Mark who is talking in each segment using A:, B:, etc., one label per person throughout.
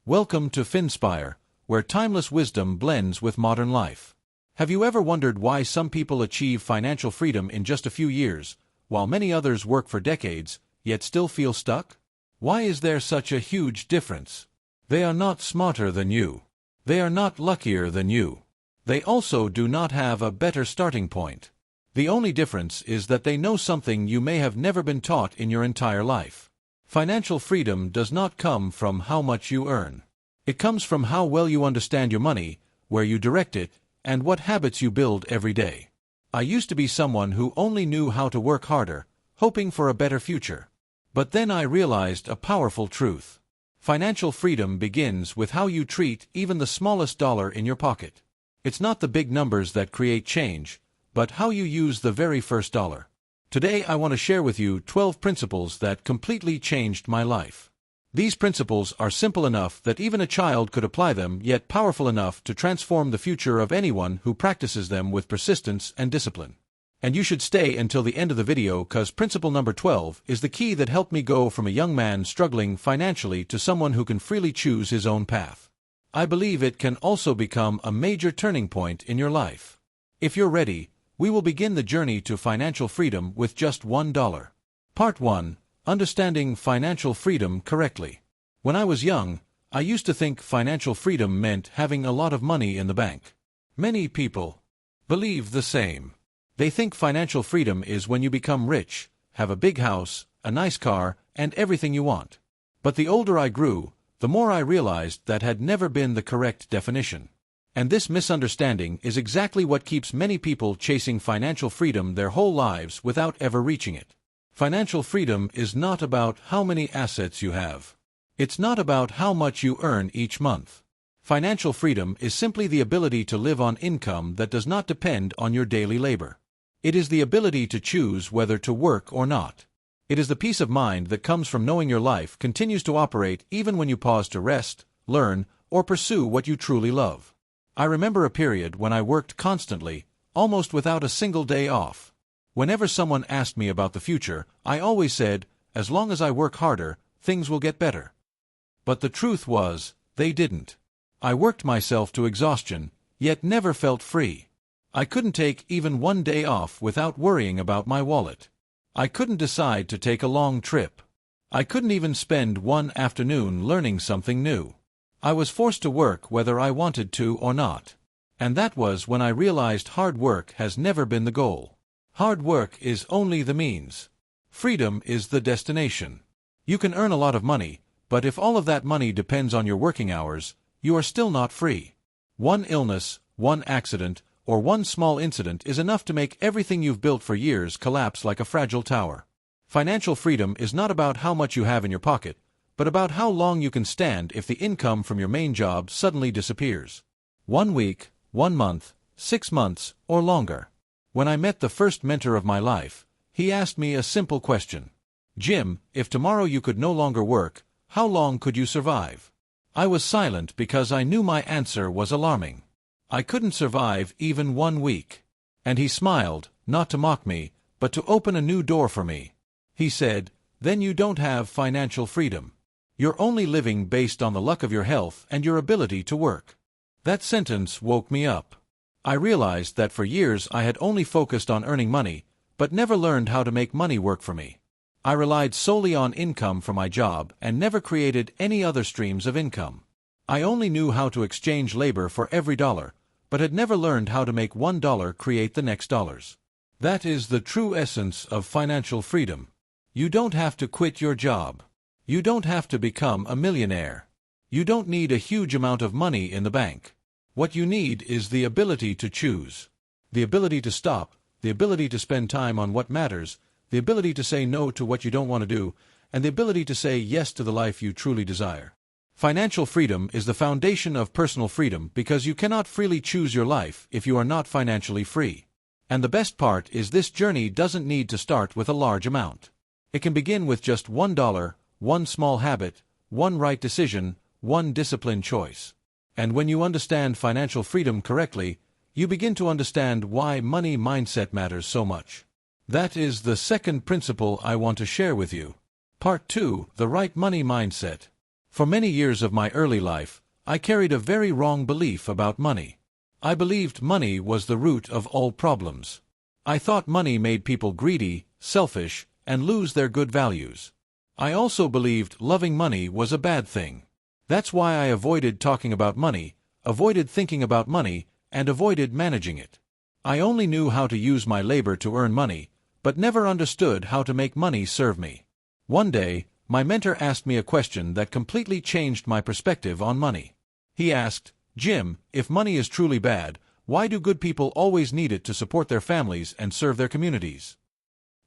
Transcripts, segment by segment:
A: Welcome to Finspire, where timeless wisdom blends with modern life. Have you ever wondered why some people achieve financial freedom in just a few years, while many others work for decades, yet still feel stuck? Why is there such a huge difference? They are not smarter than you. They are not luckier than you. They also do not have a better starting point. The only difference is that they know something you may have never been taught in your entire life. Financial freedom does not come from how much you earn. It comes from how well you understand your money, where you direct it, and what habits you build every day. I used to be someone who only knew how to work harder, hoping for a better future. But then I realized a powerful truth. Financial freedom begins with how you treat even the smallest dollar in your pocket. It's not the big numbers that create change, but how you use the very first dollar. Today I want to share with you 12 principles that completely changed my life. These principles are simple enough that even a child could apply them, yet powerful enough to transform the future of anyone who practices them with persistence and discipline. And you should stay until the end of the video, cause principle number 12 is the key that helped me go from a young man struggling financially to someone who can freely choose his own path. I believe it can also become a major turning point in your life. If you're ready, we will begin the journey to financial freedom with just $1. Part 1. Understanding financial freedom correctly. When I was young, I used to think financial freedom meant having a lot of money in the bank. Many people believe the same. They think financial freedom is when you become rich, have a big house, a nice car, and everything you want. But the older I grew, the more I realized that had never been the correct definition. And this misunderstanding is exactly what keeps many people chasing financial freedom their whole lives without ever reaching it. Financial freedom is not about how many assets you have. It's not about how much you earn each month. Financial freedom is simply the ability to live on income that does not depend on your daily labor. It is the ability to choose whether to work or not. It is the peace of mind that comes from knowing your life continues to operate even when you pause to rest, learn, or pursue what you truly love. I remember a period when I worked constantly, almost without a single day off. Whenever someone asked me about the future, I always said, as long as I work harder, things will get better. But the truth was, they didn't. I worked myself to exhaustion, yet never felt free. I couldn't take even one day off without worrying about my wallet. I couldn't decide to take a long trip. I couldn't even spend one afternoon learning something new. I was forced to work whether I wanted to or not. And that was when I realized hard work has never been the goal. Hard work is only the means. Freedom is the destination. You can earn a lot of money, but if all of that money depends on your working hours, you are still not free. One illness, one accident, or one small incident is enough to make everything you've built for years collapse like a fragile tower. Financial freedom is not about how much you have in your pocket, but about how long you can stand if the income from your main job suddenly disappears. 1 week, 1 month, 6 months, or longer. When I met the first mentor of my life, he asked me a simple question. Jim, if tomorrow you could no longer work, how long could you survive? I was silent because I knew my answer was alarming. I couldn't survive even 1 week. And he smiled, not to mock me, but to open a new door for me. He said, then you don't have financial freedom. You're only living based on the luck of your health and your ability to work. That sentence woke me up. I realized that for years I had only focused on earning money, but never learned how to make money work for me. I relied solely on income from my job and never created any other streams of income. I only knew how to exchange labor for every dollar, but had never learned how to make $1 create the next dollars. That is the true essence of financial freedom. You don't have to quit your job. You don't have to become a millionaire. You don't need a huge amount of money in the bank. What you need is the ability to choose. The ability to stop, the ability to spend time on what matters, the ability to say no to what you don't want to do, and the ability to say yes to the life you truly desire. Financial freedom is the foundation of personal freedom because you cannot freely choose your life if you are not financially free. And the best part is this journey doesn't need to start with a large amount. It can begin with just $1, one small habit, one right decision, one disciplined choice. And when you understand financial freedom correctly, you begin to understand why money mindset matters so much. That is the second principle I want to share with you. Part 2, the right money mindset. For many years of my early life, I carried a very wrong belief about money. I believed money was the root of all problems. I thought money made people greedy, selfish, and lose their good values. I also believed loving money was a bad thing. That's why I avoided talking about money, avoided thinking about money, and avoided managing it. I only knew how to use my labor to earn money, but never understood how to make money serve me. One day, my mentor asked me a question that completely changed my perspective on money. He asked, "Jim, if money is truly bad, why do good people always need it to support their families and serve their communities?"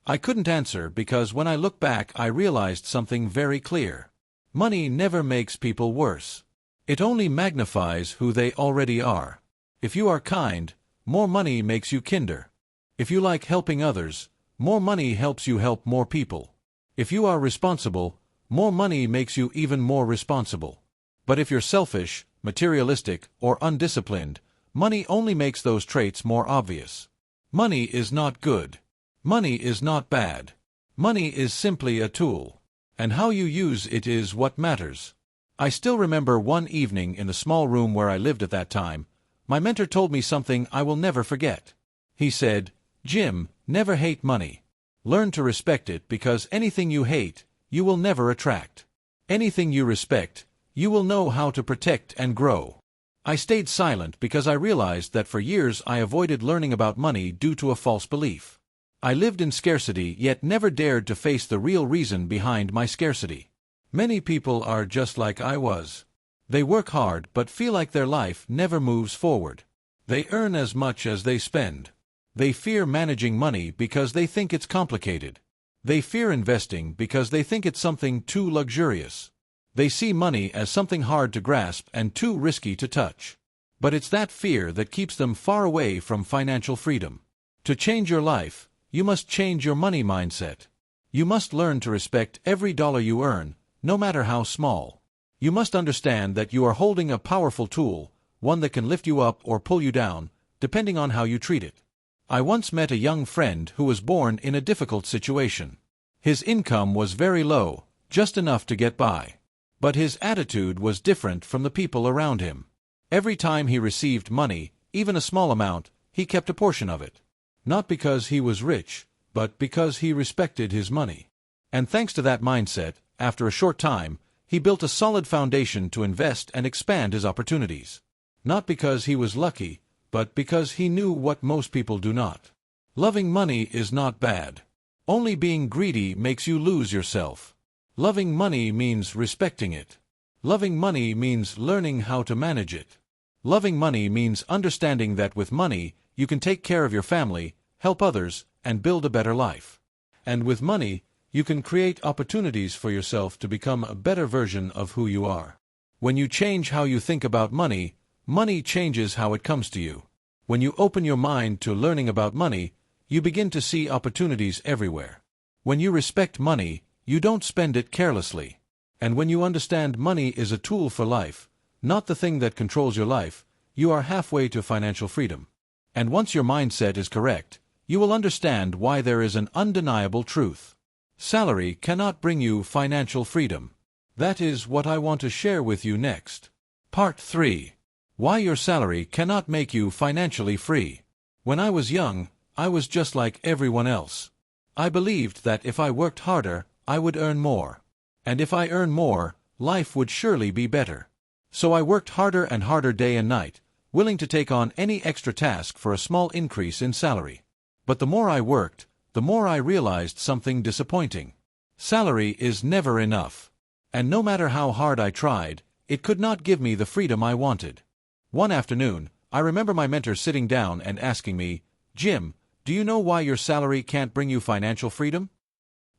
A: I couldn't answer because when I look back I realized something very clear. Money never makes people worse. It only magnifies who they already are. If you are kind, more money makes you kinder. If you like helping others, more money helps you help more people. If you are responsible, more money makes you even more responsible. But if you're selfish, materialistic, or undisciplined, money only makes those traits more obvious. Money is not good. Money is not bad. Money is simply a tool. And how you use it is what matters. I still remember one evening in the small room where I lived at that time, my mentor told me something I will never forget. He said, "Jim, never hate money. Learn to respect it because anything you hate, you will never attract. Anything you respect, you will know how to protect and grow." I stayed silent because I realized that for years I avoided learning about money due to a false belief. I lived in scarcity yet never dared to face the real reason behind my scarcity. Many people are just like I was. They work hard but feel like their life never moves forward. They earn as much as they spend. They fear managing money because they think it's complicated. They fear investing because they think it's something too luxurious. They see money as something hard to grasp and too risky to touch. But it's that fear that keeps them far away from financial freedom. To change your life, you must change your money mindset. You must learn to respect every dollar you earn, no matter how small. You must understand that you are holding a powerful tool, one that can lift you up or pull you down, depending on how you treat it. I once met a young friend who was born in a difficult situation. His income was very low, just enough to get by. But his attitude was different from the people around him. Every time he received money, even a small amount, he kept a portion of it. Not because he was rich, but because he respected his money. And thanks to that mindset, after a short time, he built a solid foundation to invest and expand his opportunities. Not because he was lucky, but because he knew what most people do not. Loving money is not bad. Only being greedy makes you lose yourself. Loving money means respecting it. Loving money means learning how to manage it. Loving money means understanding that with money, you can take care of your family, help others, and build a better life. And with money, you can create opportunities for yourself to become a better version of who you are. When you change how you think about money, money changes how it comes to you. When you open your mind to learning about money, you begin to see opportunities everywhere. When you respect money, you don't spend it carelessly. And when you understand money is a tool for life, not the thing that controls your life, you are halfway to financial freedom. And once your mindset is correct, you will understand why there is an undeniable truth. Salary cannot bring you financial freedom. That is what I want to share with you next. Part 3. Why your salary cannot make you financially free. When I was young, I was just like everyone else. I believed that if I worked harder, I would earn more. And if I earn more, life would surely be better. So I worked harder and harder day and night, willing to take on any extra task for a small increase in salary. But the more I worked, the more I realized something disappointing. Salary is never enough. And no matter how hard I tried, it could not give me the freedom I wanted. One afternoon, I remember my mentor sitting down and asking me, "Jim, do you know why your salary can't bring you financial freedom?"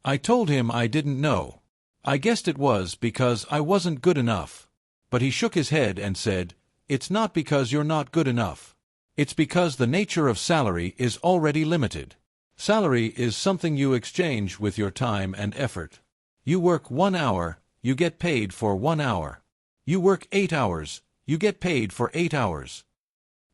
A: I told him I didn't know. I guessed it was because I wasn't good enough. But he shook his head and said, "It's not because you're not good enough. It's because the nature of salary is already limited. Salary is something you exchange with your time and effort. You work 1 hour, you get paid for 1 hour. You work 8 hours, you get paid for 8 hours.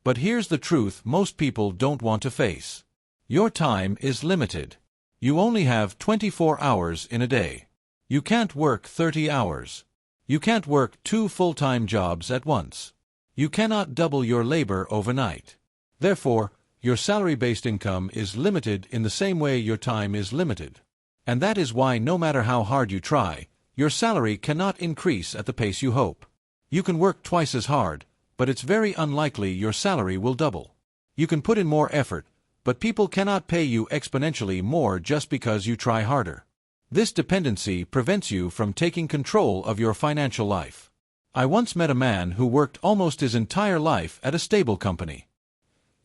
A: But here's the truth most people don't want to face. Your time is limited. You only have 24 hours in a day. You can't work 30 hours. You can't work 2 full-time jobs at once. You cannot double your labor overnight. Therefore, your salary-based income is limited in the same way your time is limited. And that is why no matter how hard you try, your salary cannot increase at the pace you hope. You can work twice as hard, but it's very unlikely your salary will double. You can put in more effort, but people cannot pay you exponentially more just because you try harder. This dependency prevents you from taking control of your financial life. I once met a man who worked almost his entire life at a stable company.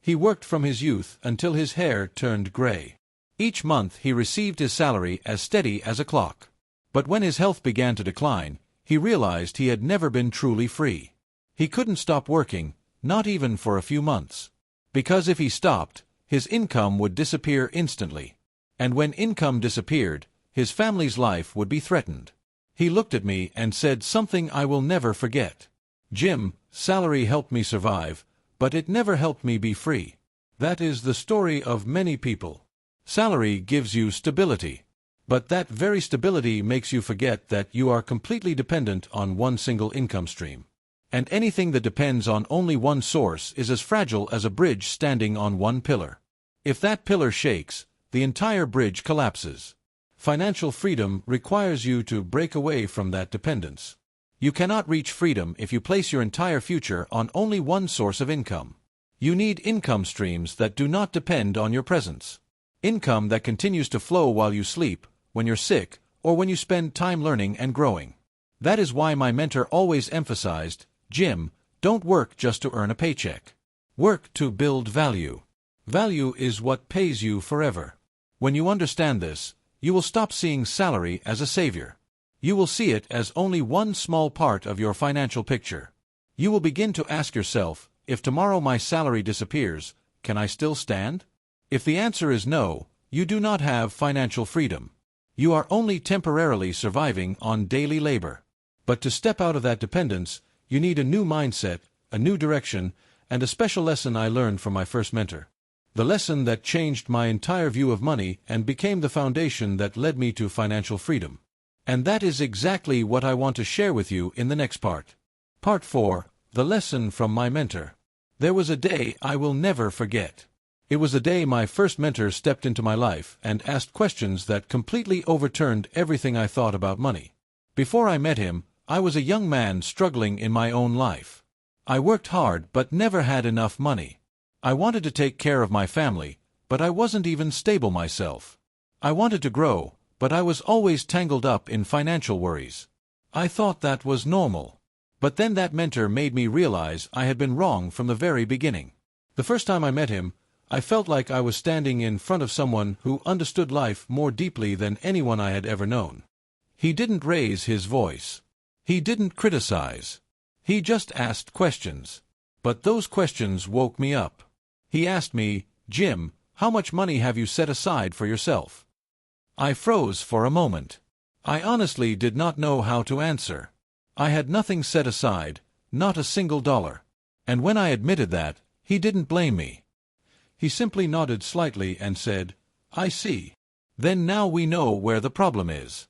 A: He worked from his youth until his hair turned gray. Each month he received his salary as steady as a clock. But when his health began to decline, he realized he had never been truly free. He couldn't stop working, not even for a few months. Because if he stopped, his income would disappear instantly. And when income disappeared, his family's life would be threatened. He looked at me and said something I will never forget. "Jim, salary helped me survive, but it never helped me be free." That is the story of many people. Salary gives you stability. But that very stability makes you forget that you are completely dependent on one single income stream. And anything that depends on only one source is as fragile as a bridge standing on one pillar. If that pillar shakes, the entire bridge collapses. Financial freedom requires you to break away from that dependence. You cannot reach freedom if you place your entire future on only one source of income. You need income streams that do not depend on your presence. Income that continues to flow while you sleep, when you're sick, or when you spend time learning and growing. That is why my mentor always emphasized, "Jim, don't work just to earn a paycheck. Work to build value. Value is what pays you forever." When you understand this, you will stop seeing salary as a savior. You will see it as only one small part of your financial picture. You will begin to ask yourself, if tomorrow my salary disappears, can I still stand? If the answer is no, you do not have financial freedom. You are only temporarily surviving on daily labor. But to step out of that dependence, you need a new mindset, a new direction, and a special lesson I learned from my first mentor. The lesson that changed my entire view of money and became the foundation that led me to financial freedom. And that is exactly what I want to share with you in the next part. Part 4, The Lesson from My Mentor. There was a day I will never forget. It was the day my first mentor stepped into my life and asked questions that completely overturned everything I thought about money. Before I met him, I was a young man struggling in my own life. I worked hard but never had enough money. I wanted to take care of my family, but I wasn't even stable myself. I wanted to grow, but I was always tangled up in financial worries. I thought that was normal. But then that mentor made me realize I had been wrong from the very beginning. The first time I met him, I felt like I was standing in front of someone who understood life more deeply than anyone I had ever known. He didn't raise his voice. He didn't criticize. He just asked questions. But those questions woke me up. He asked me, "Jim, how much money have you set aside for yourself?" I froze for a moment. I honestly did not know how to answer. I had nothing set aside, not a single dollar. And when I admitted that, he didn't blame me. He simply nodded slightly and said, "I see. Then now we know where the problem is."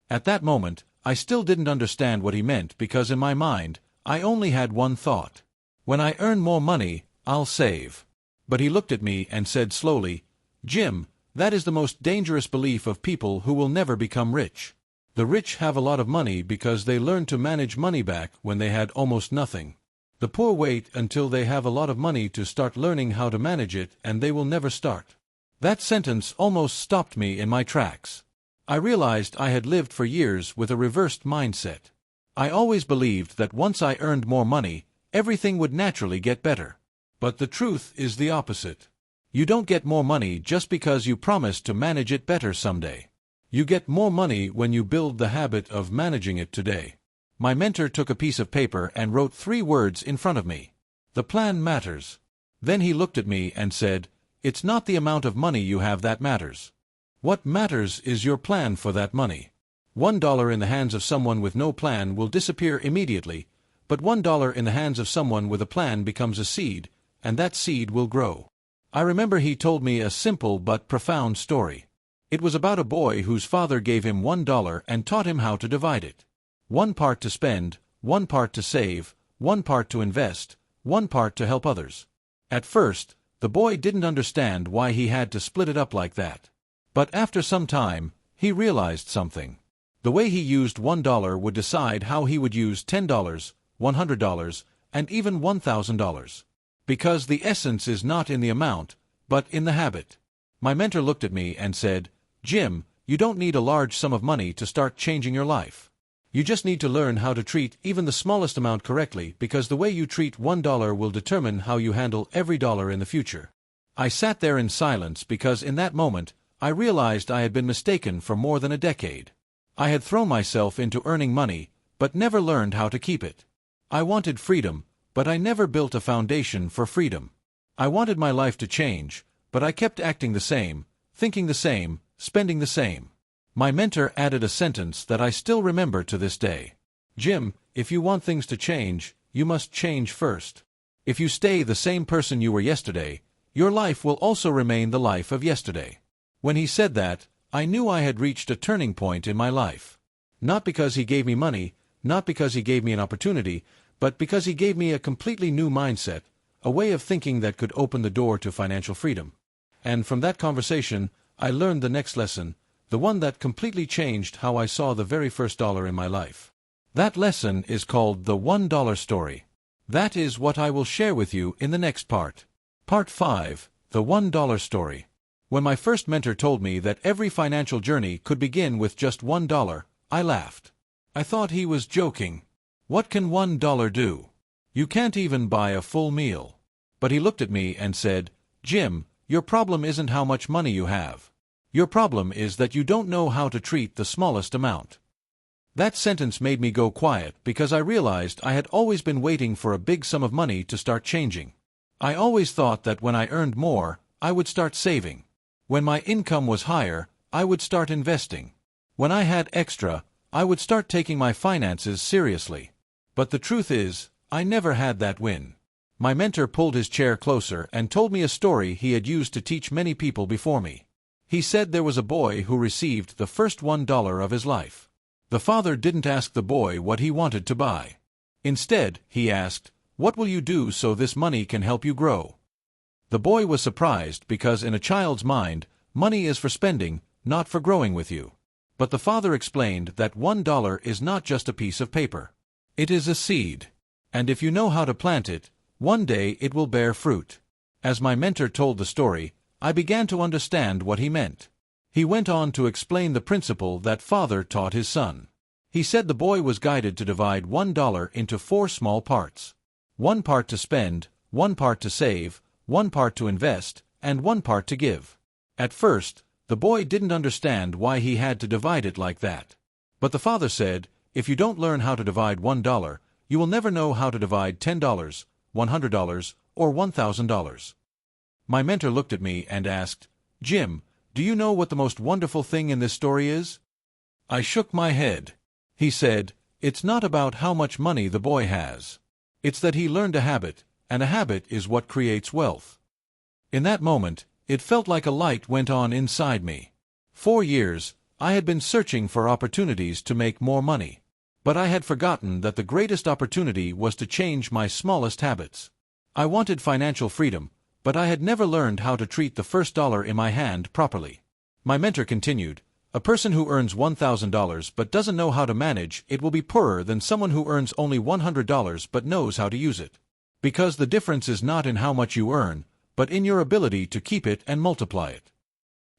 A: At that moment, I still didn't understand what he meant because in my mind, I only had one thought. When I earn more money, I'll save. But he looked at me and said slowly, "Jim, that is the most dangerous belief of people who will never become rich. The rich have a lot of money because they learned to manage money back when they had almost nothing. The poor wait until they have a lot of money to start learning how to manage it, and they will never start." That sentence almost stopped me in my tracks. I realized I had lived for years with a reversed mindset. I always believed that once I earned more money, everything would naturally get better. But the truth is the opposite. You don't get more money just because you promise to manage it better someday. You get more money when you build the habit of managing it today. My mentor took a piece of paper and wrote 3 words in front of me. "The plan matters." Then he looked at me and said, "It's not the amount of money you have that matters. What matters is your plan for that money. $1 in the hands of someone with no plan will disappear immediately, but $1 in the hands of someone with a plan becomes a seed, and that seed will grow." I remember he told me a simple but profound story. It was about a boy whose father gave him $1 and taught him how to divide it. One part to spend, one part to save, one part to invest, one part to help others. At first, the boy didn't understand why he had to split it up like that. But after some time, he realized something. The way he used $1 would decide how he would use $10, $100, and even $1,000. Because the essence is not in the amount, but in the habit. My mentor looked at me and said, "Jim, you don't need a large sum of money to start changing your life. You just need to learn how to treat even the smallest amount correctly, because the way you treat $1 will determine how you handle every dollar in the future." I sat there in silence because in that moment, I realized I had been mistaken for more than a decade. I had thrown myself into earning money, but never learned how to keep it. I wanted freedom, but I never built a foundation for freedom. I wanted my life to change, but I kept acting the same, thinking the same, spending the same. My mentor added a sentence that I still remember to this day. "Jim, if you want things to change, you must change first. If you stay the same person you were yesterday, your life will also remain the life of yesterday." When he said that, I knew I had reached a turning point in my life. Not because he gave me money, not because he gave me an opportunity, but because he gave me a completely new mindset, a way of thinking that could open the door to financial freedom. And from that conversation, I learned the next lesson, the one that completely changed how I saw the very first dollar in my life. That lesson is called the $1 story. That is what I will share with you in the next part. Part 5, the $1 story. When my first mentor told me that every financial journey could begin with just $1, I laughed. I thought he was joking. What can $1 do? You can't even buy a full meal. But he looked at me and said, "Jim, your problem isn't how much money you have. Your problem is that you don't know how to treat the smallest amount." That sentence made me go quiet because I realized I had always been waiting for a big sum of money to start changing. I always thought that when I earned more, I would start saving. When my income was higher, I would start investing. When I had extra, I would start taking my finances seriously. But the truth is, I never had that win. My mentor pulled his chair closer and told me a story he had used to teach many people before me. He said there was a boy who received the first $1 of his life. The father didn't ask the boy what he wanted to buy. Instead, he asked, "What will you do so this money can help you grow?" The boy was surprised because in a child's mind, money is for spending, not for growing with you. But the father explained that $1 is not just a piece of paper. It is a seed. And if you know how to plant it, one day it will bear fruit. As my mentor told the story, I began to understand what he meant. He went on to explain the principle that father taught his son. He said the boy was guided to divide $1 into 4 small parts. 1 part to spend, 1 part to save, 1 part to invest, and 1 part to give. At first, the boy didn't understand why he had to divide it like that. But the father said, "If you don't learn how to divide $1, you will never know how to divide $10, $100, or $1,000. My mentor looked at me and asked, "Jim, do you know what the most wonderful thing in this story is?" I shook my head. He said, "It's not about how much money the boy has. It's that he learned a habit, and a habit is what creates wealth." In that moment, it felt like a light went on inside me. For years, I had been searching for opportunities to make more money. But I had forgotten that the greatest opportunity was to change my smallest habits. I wanted financial freedom, but I had never learned how to treat the first dollar in my hand properly. My mentor continued, "A person who earns $1,000 but doesn't know how to manage it will be poorer than someone who earns only $100 but knows how to use it. Because the difference is not in how much you earn, but in your ability to keep it and multiply it."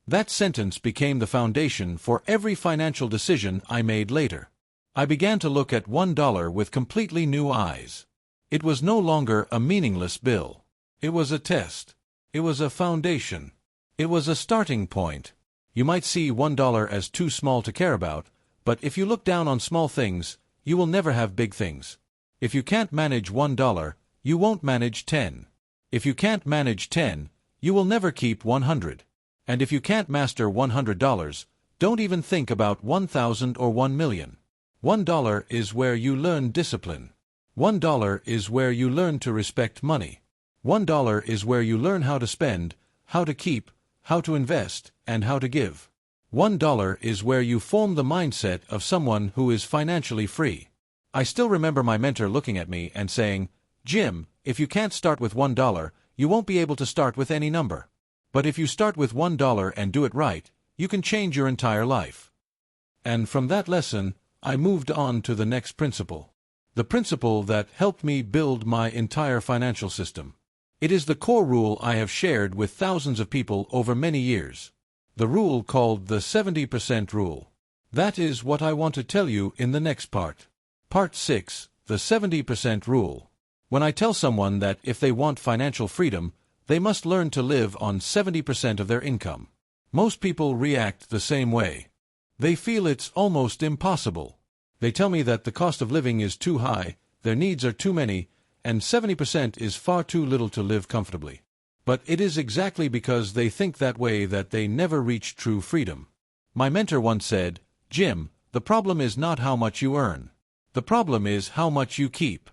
A: That sentence became the foundation for every financial decision I made later. I began to look at $1 with completely new eyes. It was no longer a meaningless bill. It was a test. It was a foundation. It was a starting point. You might see $1 as too small to care about, but if you look down on small things, you will never have big things. If you can't manage $1, you won't manage 10. If you can't manage 10, you will never keep 100. And if you can't master $100, don't even think about 1,000 or 1 million. $1 is where you learn discipline. $1 is where you learn to respect money. $1 is where you learn how to spend, how to keep, how to invest, and how to give. $1 is where you form the mindset of someone who is financially free. I still remember my mentor looking at me and saying, "Jim, if you can't start with $1, you won't be able to start with any number. But if you start with $1 and do it right, you can change your entire life." And from that lesson, I moved on to the next principle. The principle that helped me build my entire financial system. It is the core rule I have shared with thousands of people over many years. The rule called the 70% rule. That is what I want to tell you in the next part. Part 6, the 70% rule. When I tell someone that if they want financial freedom, they must learn to live on 70% of their income. Most people react the same way. They feel it's almost impossible. They tell me that the cost of living is too high, their needs are too many, and 70% is far too little to live comfortably. But it is exactly because they think that way that they never reach true freedom. My mentor once said, "Jim, the problem is not how much you earn. The problem is how much you keep."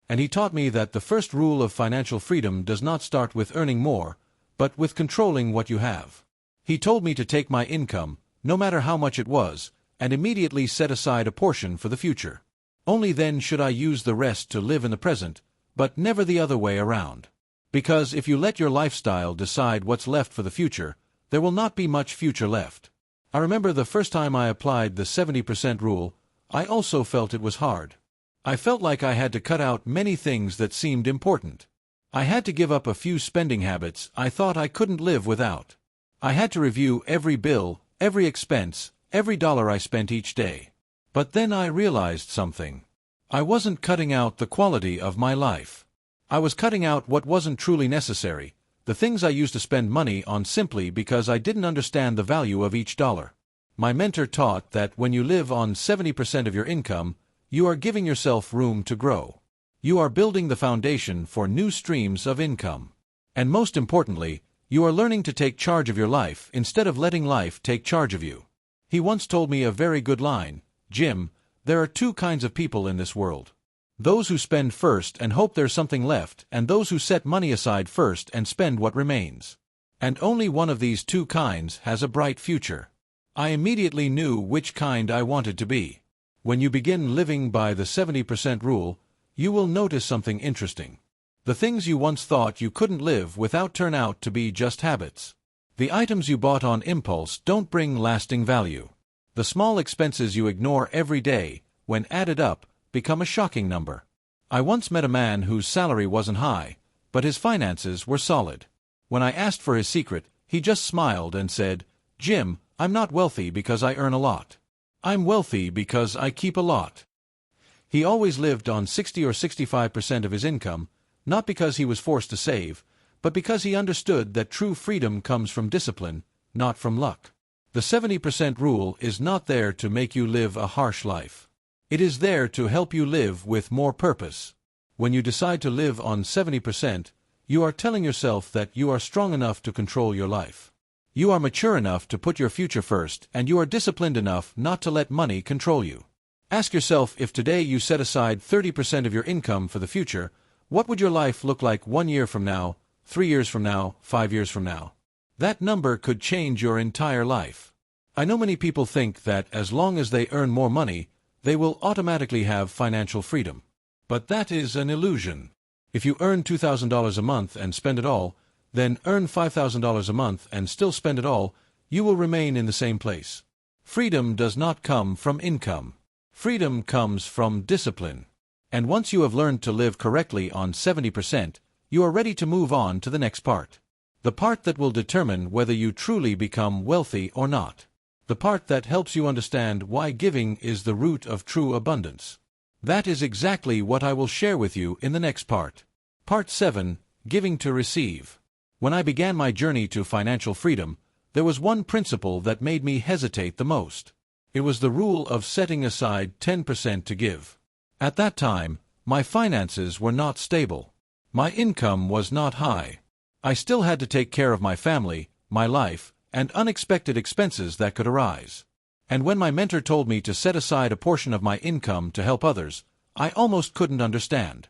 A: And he taught me that the first rule of financial freedom does not start with earning more, but with controlling what you have. He told me to take my income, no matter how much it was, and immediately set aside a portion for the future. Only then should I use the rest to live in the present, but never the other way around. Because if you let your lifestyle decide what's left for the future, there will not be much future left. I remember the first time I applied the 70% rule, I also felt it was hard. I felt like I had to cut out many things that seemed important. I had to give up a few spending habits I thought I couldn't live without. I had to review every bill, every expense, every dollar I spent each day. But then I realized something. I wasn't cutting out the quality of my life. I was cutting out what wasn't truly necessary, the things I used to spend money on simply because I didn't understand the value of each dollar. My mentor taught that when you live on 70% of your income, you are giving yourself room to grow. You are building the foundation for new streams of income. And most importantly, you are learning to take charge of your life instead of letting life take charge of you. He once told me a very good line, "Jim, there are two kinds of people in this world. Those who spend first and hope there's something left, and those who set money aside first and spend what remains. And only one of these two kinds has a bright future." I immediately knew which kind I wanted to be. When you begin living by the 70% rule, you will notice something interesting. The things you once thought you couldn't live without turn out to be just habits. The items you bought on impulse don't bring lasting value. The small expenses you ignore every day, when added up, become a shocking number. I once met a man whose salary wasn't high, but his finances were solid. When I asked for his secret, he just smiled and said, "Jim, I'm not wealthy because I earn a lot. I'm wealthy because I keep a lot." He always lived on 60 or 65% of his income, not because he was forced to save, but because he understood that true freedom comes from discipline, not from luck. The 70% rule is not there to make you live a harsh life. It is there to help you live with more purpose. When you decide to live on 70%, you are telling yourself that you are strong enough to control your life. You are mature enough to put your future first, and you are disciplined enough not to let money control you. Ask yourself, if today you set aside 30% of your income for the future, what would your life look like 1 year from now, 3 years from now, 5 years from now? That number could change your entire life. I know many people think that as long as they earn more money, they will automatically have financial freedom. But that is an illusion. If you earn $2,000 a month and spend it all, then earn $5,000 a month and still spend it all, you will remain in the same place. Freedom does not come from income. Freedom comes from discipline. And once you have learned to live correctly on 70%, you are ready to move on to the next part. The part that will determine whether you truly become wealthy or not. The part that helps you understand why giving is the root of true abundance. That is exactly what I will share with you in the next part. Part 7, Giving to Receive. When I began my journey to financial freedom, there was one principle that made me hesitate the most. It was the rule of setting aside 10% to give. At that time, my finances were not stable. My income was not high. I still had to take care of my family, my life, and unexpected expenses that could arise. And when my mentor told me to set aside a portion of my income to help others, I almost couldn't understand.